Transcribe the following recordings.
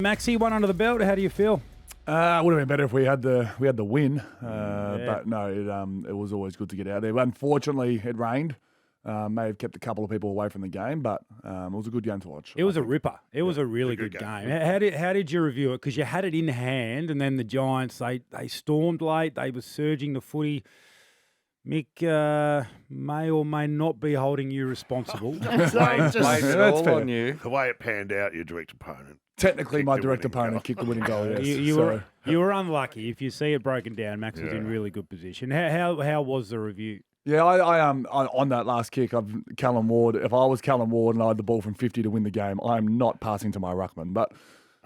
Maxi, one under the belt. How do you feel? It would have been better if we had the win, but no, it was always good to get out there. But unfortunately, it rained. May have kept a couple of people away from the game, but it was a good game to watch. It was a ripper. It was a really good game. How did you review it? Because you had it in hand, and then the Giants they stormed late. They were surging the footy. Mick may or may not be holding you responsible. Blame it all fair. on you. The way it panned out, your direct opponent. Technically, my direct winning opponent goal. kicked the winning goal. Yes. You were unlucky. If you see it broken down, Max was in really good position. How was the review? Yeah, I on that last kick of Callum Ward. If I was Callum Ward and I had the ball from 50 to win the game, I am not passing to my ruckman. But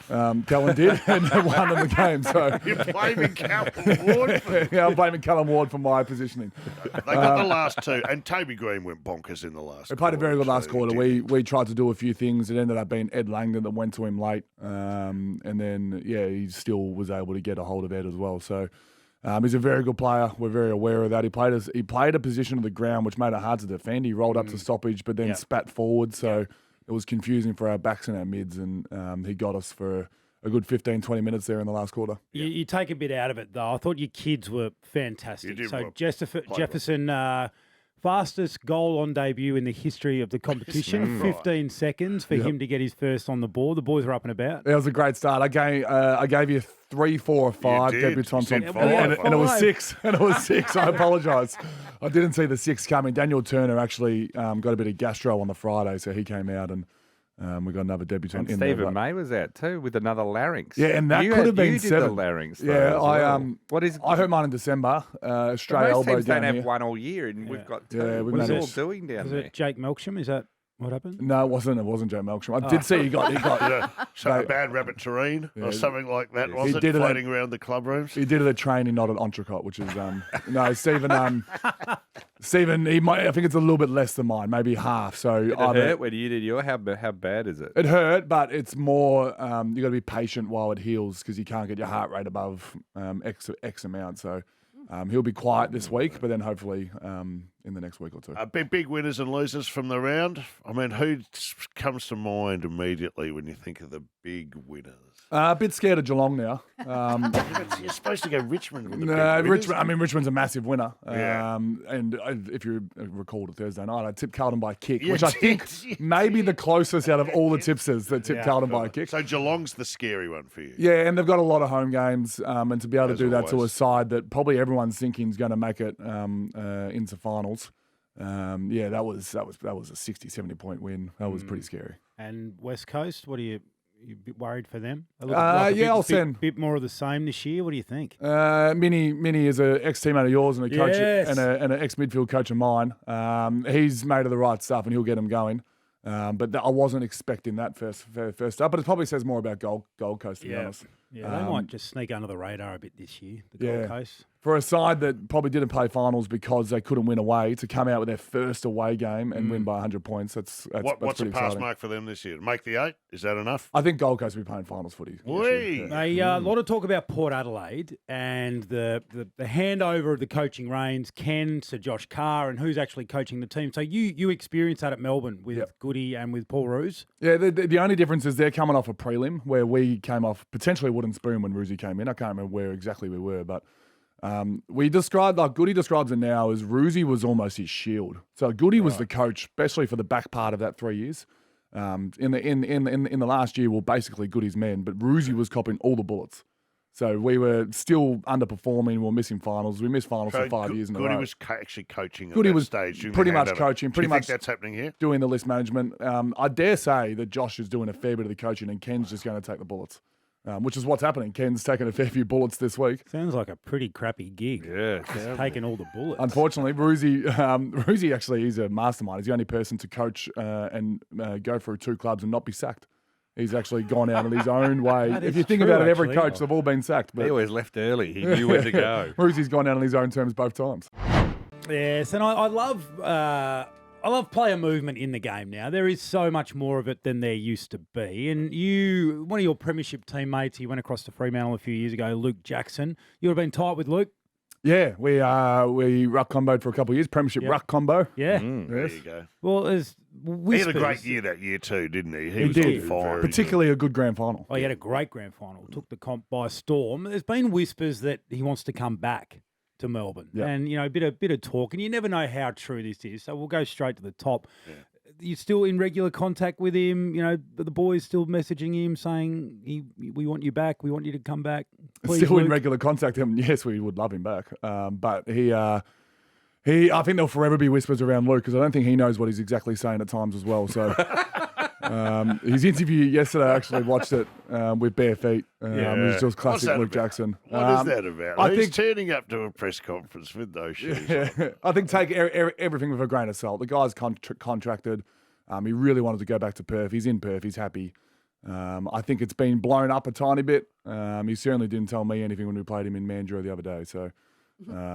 Callum did, and they won in the game. So You're blaming Callum Ward for yeah, I'm blaming Callum Ward for my positioning. They got the last two, and Toby Green went bonkers in the last. We played a very good last quarter. He We tried to do a few things. It ended up being Ed Langdon that went to him late, and then he still was able to get a hold of Ed as well. So. He's a very good player. We're very aware of that. He played a position of the ground which made it hard to defend. He rolled up to stoppage, but then spat forward. So it was confusing for our backs and our mids, and he got us for a good 15, 20 minutes there in the last quarter. You take a bit out of it, though. I thought your kids were fantastic. So Jefferson, fastest goal on debut in the history of the competition. 15 seconds for him to get his first on the ball. The boys were up and about. It was a great start. I gave you 3, 4, or 5 debutants on, and it was 6. And it was 6. I apologise. I didn't see the 6 coming. Daniel Turner actually got a bit of gastro on the Friday, so he came out and we got another debutant in there. Stephen May was out too with another larynx. Yeah, and that could have been 7. Did the larynx. Yeah, What is? I hurt mine in December. Straight Most elbow teams down don't here. have one all year, and we've got 2. Yeah, What's it all managed. doing down Was there? it Jake Melksham? Is that what happened? No, it wasn't. It wasn't Joe Melksham. I did see he got a bad rabbit tureen or something like that, was He it? did it Floating around the club rooms. He did it at training, not at Entrecôte, which is no. Stephen, I think it's a little bit less than mine, maybe half. So Did it hurt when you did your? How bad is it? It hurt, but it's more. You got to be patient while it heals because you can't get your heart rate above X amount. So he'll be quiet this week, but then hopefully in the next week or two. Big winners and losers from the round. I mean, who comes to mind immediately when you think of the big winners? A bit scared of Geelong now. You're supposed to go Richmond with the big No, winners. Richmond's a massive winner. Yeah. And if you recall the Thursday night, I tipped Carlton by a kick, You which I did, think you may be the closest out of all the tipsters that tipped Carlton by a kick. So Geelong's the scary one for you. Yeah, and they've got a lot of home games, and to be able to As do that to a always. side that probably everyone's thinking is going to make it into finals. That was a 60, 70 point win. That was pretty scary. And West Coast, what are you a bit worried for them? I'll send. Bit more of the same this year. What do you think? Minnie is an ex-teammate of yours and a coach Yes. and an ex-midfield coach of mine. He's made of the right stuff and he'll get them going. But I wasn't expecting that first up. But it probably says more about Gold Coast, to be honest. Yeah, they might just sneak under the radar a bit this year, the Gold Coast. For a side that probably didn't play finals because they couldn't win away, to come out with their first away game and win by 100 points, that's What's pretty a pass exciting. mark for them this year? Make the 8? Is that enough? I think Gold Coast will be playing finals footy. this year. Whee! A lot of talk about Port Adelaide and the handover of the coaching reins, Ken to Josh Carr, and who's actually coaching the team. So you experienced that at Melbourne with Goody and with Paul Roos. Yeah, the only difference is they're coming off a prelim where we came off potentially wooden spoon when Roosie came in. I can't remember where exactly we were, but we described, like Goody describes it now, as Roosie was almost his shield. So Goody was the coach, especially for the back part of that 3 years. In the last year, well, basically Goody's men, but Roosie was copping all the bullets. So we were still underperforming. We were missing finals. We missed finals for 5 years in a row. Goody was actually coaching at Goody that was stage. during pretty the much handover. coaching, Do pretty you much think that's happening here? doing the list management. I dare say that Josh is doing a fair bit of the coaching and Ken's just going to take the bullets, which is what's happening. Ken's taking a fair few bullets this week. Sounds like a pretty crappy gig. Yeah. Just taking all the bullets. Unfortunately, Roosie actually is a mastermind. He's the only person to coach and go through 2 clubs and not be sacked. He's actually gone out in his own way. That If is you think true, about it, every actually. coach, they've all been sacked. He But always left early. He knew where to go. Roosie's gone out on his own terms both times. Yes, and I love player movement in the game now. There is so much more of it than there used to be. And one of your premiership teammates, he went across to Fremantle a few years ago, Luke Jackson. You would have been tight with Luke? Yeah, we ruck comboed for a couple of years, premiership ruck combo. Yeah. There you go. Well, He whispers. had a great year that year too, didn't he? He was did. on fire. Particularly a good grand final. Oh, he had a great grand final. Took the comp by storm. There's been whispers that he wants to come back to Melbourne, Yeah. and a bit of talk, and you never know how true this is. So we'll go straight to the top. Yeah. You're still in regular contact with him. The boys still messaging him saying, "We want you back. We want you to come back." Please, Still in Luke." regular contact with him. Yes, we would love him back. But I think there'll forever be whispers around Luke because I don't think he knows what he's exactly saying at times as well. So his interview yesterday, I actually watched it with bare feet. It was just What's classic that Luke about? Jackson. What is that about? I He's think- turning up to a press conference with those shoes. on. I think take everything with a grain of salt. The guy's contracted. He really wanted to go back to Perth. He's in Perth. He's happy. I think it's been blown up a tiny bit. He certainly didn't tell me anything when we played him in Mandurah the other day. So,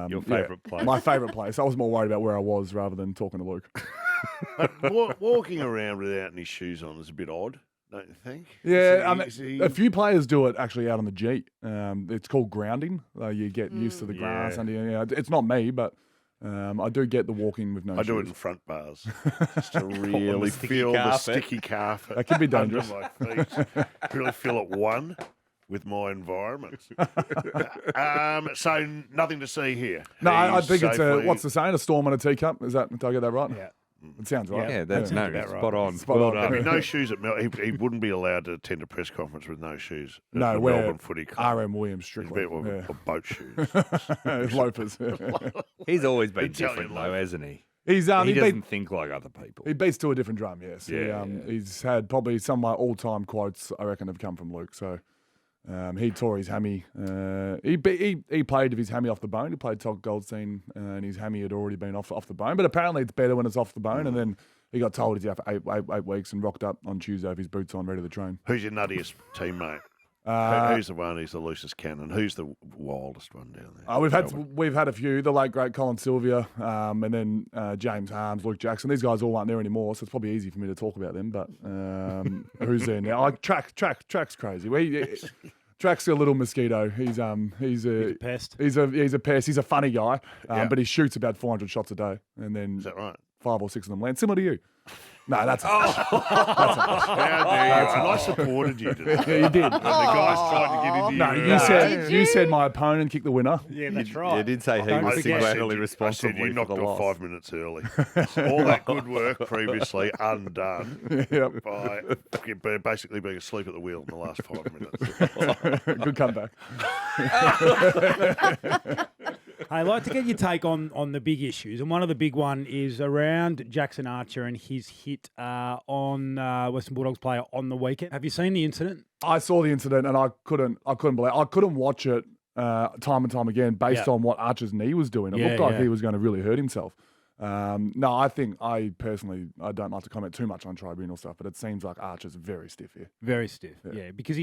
Your favourite place. My favourite place. I was more worried about where I was rather than talking to Luke. But walking around without any shoes on is a bit odd, don't you think? Yeah, Is he- a few players do it actually out on the G. It's called grounding. You get used to the grass. Yeah. And it's not me, but I do get the walking with no I do it shoes. in front bars just to really sticky feel the carpet. sticky carpet. That can be under dangerous. my feet. Really feel at one with my environment. So nothing to see here. No, I He's think it's safely- what's the saying? A storm in a teacup. Did I get that right? Yeah. It sounds right. Yeah, that's Yeah. no, About right. spot on. Spot well on. done. I mean, no shoes at he wouldn't be allowed to attend a press conference with no shoes. At No, the we're Melbourne Footy Club. RM Williams He's strictly. a bit Yeah. of boat shoes. It's loafers. He's always been Italian different, though, loaf. hasn't he? He He beat, doesn't think like other people. he beats to a different drum. Yes. Yeah, He's had probably some of my all-time quotes. I reckon have come from Luke. So he tore his hammy. He played with his hammy off the bone. He played Todd Goldstein, and his hammy had already been off the bone. But apparently it's better when it's off the bone. And then he got told he's out for eight weeks and rocked up on Tuesday with his boots on, ready to train. Who's your nuttiest teammate? Who's the one who's the loosest cannon? Who's the wildest one down there? We've had a few. The late great Colin Sylvia, and then James Harms, Luke Jackson. These guys all aren't there anymore, so it's probably easy for me to talk about them. But who's there now? Track's crazy. Track's a little mosquito. He's a Pest. He's a pest. He's a funny guy, Yeah. but he shoots about 400 shots a day, and then Is that right? 5 or 6 of them land. Similar to you. No, that's How dare you? And I supported you today. yeah, you did. And the guys tried to get into No, you. you said my opponent kicked the winner. Yeah, You did say he Don't was forget. single-handedly I said responsible you knocked for the off loss. 5 minutes early. All that good work previously undone Yep. by basically being asleep at the wheel in the last 5 minutes. Good comeback. I'd like to get your take on the big issues, and one of the big one is around Jackson Archer and his hit on Western Bulldogs player on the weekend. Have you seen the incident? I saw the incident and I couldn't believe. I couldn't watch it time and time again based Yeah. on what Archer's knee was doing. It Yeah, looked like yeah. he was going to really hurt himself. No, I personally don't like to comment too much on tribunal stuff, but it seems like Archer's very stiff here. Very stiff, yeah. Because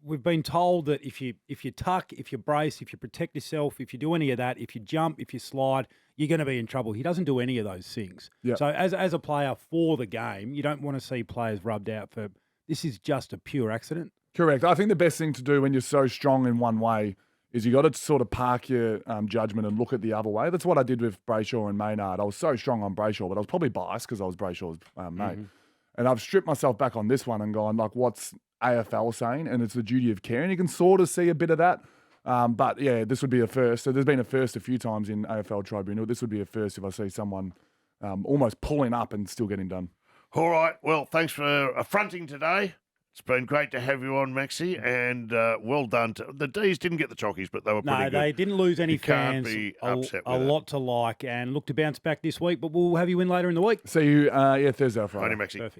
we've been told that if you tuck, if you brace, if you protect yourself, if you do any of that, if you jump, if you slide, you're going to be in trouble. He doesn't do any of those things. Yeah. So as a player for the game, you don't want to see players rubbed out for this is just a pure accident. Correct. I think the best thing to do when you're so strong in one way is you got to sort of park your judgment and look at the other way. That's what I did with Brayshaw and Maynard. I was so strong on Brayshaw, but I was probably biased because I was Brayshaw's mate. And I've stripped myself back on this one and gone, like, what's AFL saying? And it's the duty of care. And you can sort of see a bit of that. But, yeah, this would be a first. So there's been a first a few times in AFL Tribunal. This would be a first if I see someone almost pulling up and still getting done. All right. Well, thanks for affronting today. It's been great to have you on, Maxie, and well done. The D's didn't get the chockies, but they were pretty No, good. they didn't lose any You can't fans. be A upset with lot to like, and look to bounce back this week. But we'll have you in later in the week. See you, Thursday or Friday. Only Maxie. Perfect.